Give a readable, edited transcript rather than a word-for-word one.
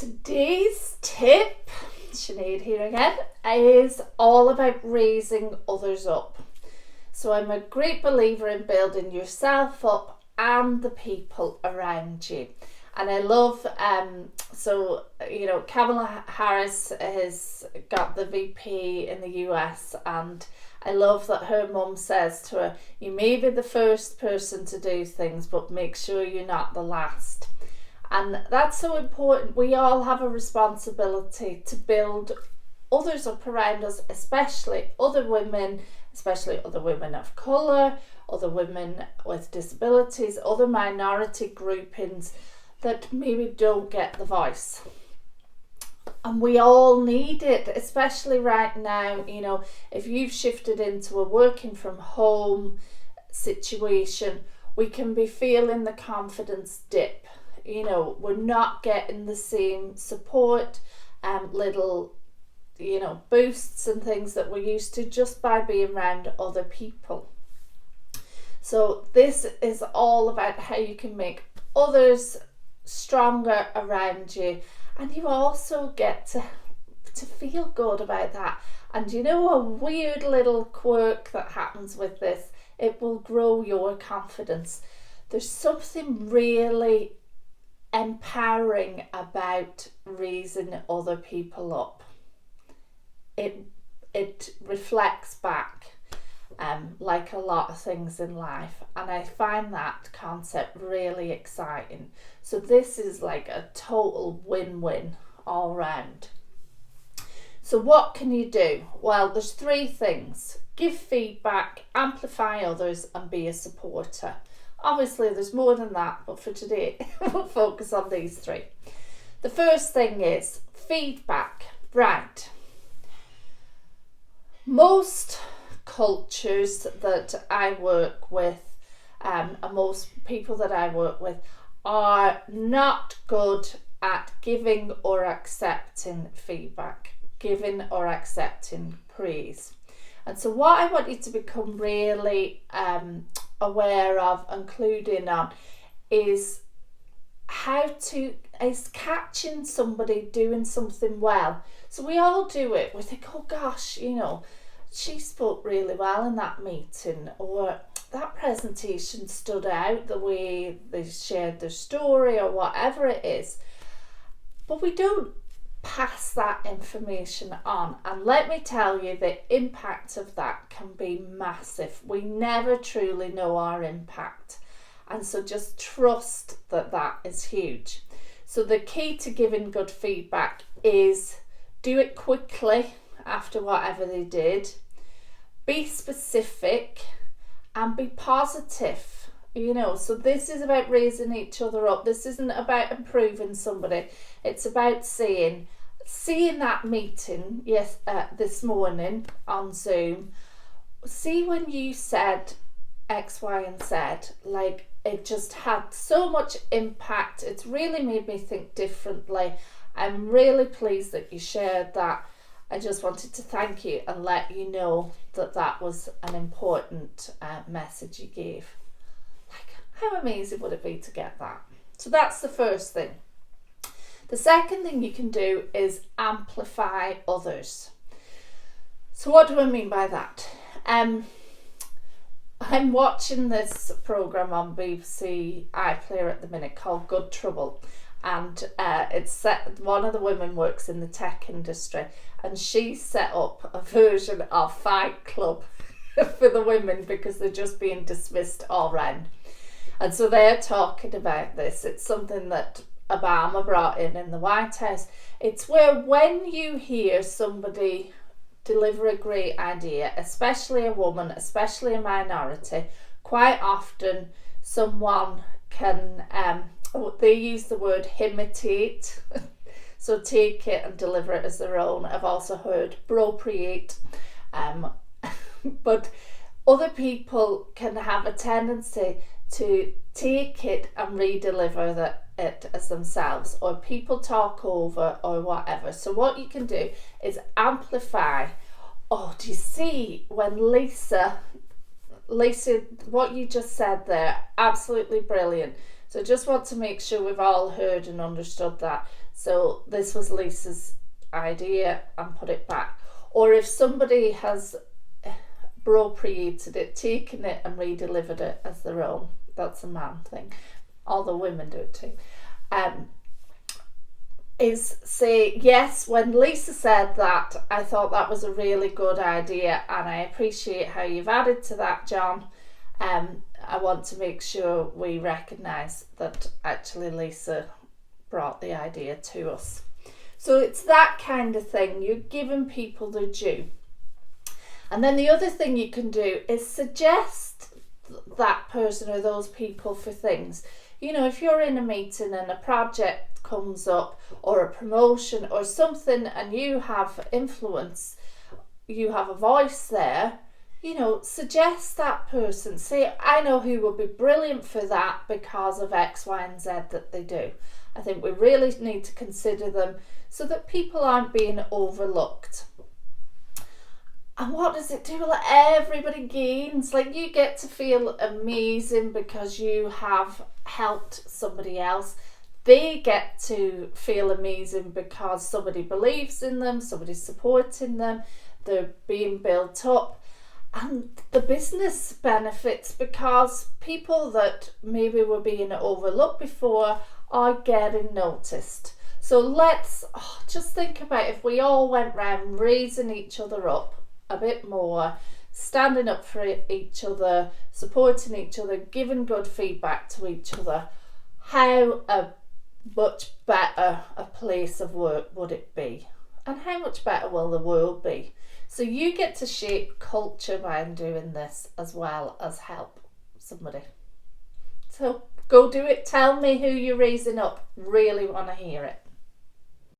Today's tip, Sinead here again, is all about raising others up. So I'm a great believer in building yourself up and the people around you. And I love, Kamala Harris has got the VP in the US, and I love that her mum says to her, you may be the first person to do things, but make sure you're not the last. And that's so important. We all have a responsibility to build others up around us, especially other women of colour, other women with disabilities, other minority groupings that maybe don't get the voice. And we all need it, especially right now. You know, if you've shifted into a working from home situation, we can be feeling the confidence dip. You know, we're not getting the same support, little, boosts and things that we're used to just by being around other people. So this is all about how you can make others stronger around you, and you also get to feel good about that. And a weird little quirk that happens with this, it will grow your confidence. There's something really empowering about raising other people up. It reflects back, like a lot of things in life, and I find that concept really exciting. So this is like a total win-win all round. So what can you do? Well, there's 3 things: give feedback, amplify others, and be a supporter. Obviously there's more than that, but for today we'll focus on these 3. The first thing is feedback. Right. Most cultures that I work with, and most people that I work with, are not good at giving or accepting feedback, giving or accepting praise. And so what I want you to become really aware of and clued in on is catching somebody doing something well. So we all do it. We think, oh gosh, she spoke really well in that meeting, or that presentation stood out, the way they shared their story, or whatever it is. But we don't pass that information on, and let me tell you, the impact of that can be massive. We never truly know our impact, and so just trust that is huge. So the key to giving good feedback is do it quickly after whatever they did, be specific, and be positive. So this is about raising each other up. This isn't about improving somebody. It's about seeing that meeting this morning on Zoom. See when you said X, Y, and Z, like it just had so much impact. It's really made me think differently. I'm really pleased that you shared that. I just wanted to thank you and let you know that was an important message you gave. How amazing would it be to get that? So that's the first thing. The second thing you can do is amplify others. So what do I mean by that? I'm watching this programme on BBC iPlayer at the minute called Good Trouble, and it's set. One of the women works in the tech industry, and she set up a version of Fight Club for the women because they're just being dismissed all round. And so they're talking about this. It's something that Obama brought in the White House. It's where when you hear somebody deliver a great idea, especially a woman, especially a minority, quite often someone can, they use the word imitate, so take it and deliver it as their own. I've also heard appropriate, but other people can have a tendency to take it and re-deliver it as themselves, or people talk over or whatever. So what you can do is amplify. Oh, do you see when Lisa, what you just said there, absolutely brilliant. So just want to make sure we've all heard and understood that. So this was Lisa's idea and put it back. Or if somebody has appropriated it, taken it and re-delivered it as their own, that's a man thing. Although women do it too. Is say, yes, when Lisa said that, I thought that was a really good idea, and I appreciate how you've added to that, John. I want to make sure we recognise that actually Lisa brought the idea to us. So it's that kind of thing. You're giving people their due. And then the other thing you can do is suggest that person or those people for things. You know, if you're in a meeting and a project comes up or a promotion or something and you have influence, you have a voice there, you know, suggest that person. Say, I know who would be brilliant for that because of X, Y and Z that they do. I think we really need to consider them so that people aren't being overlooked. And what does it do? Well, everybody gains. Like, you get to feel amazing because you have helped somebody else. They get to feel amazing because somebody believes in them, somebody's supporting them, they're being built up. And the business benefits because people that maybe were being overlooked before are getting noticed. So let's just think about if we all went round raising each other up a bit more, standing up for each other, supporting each other, giving good feedback to each other, how much better a place of work would it be? And how much better will the world be? So you get to shape culture by doing this as well as help somebody. So go do it. Tell me who you're raising up. Really want to hear it.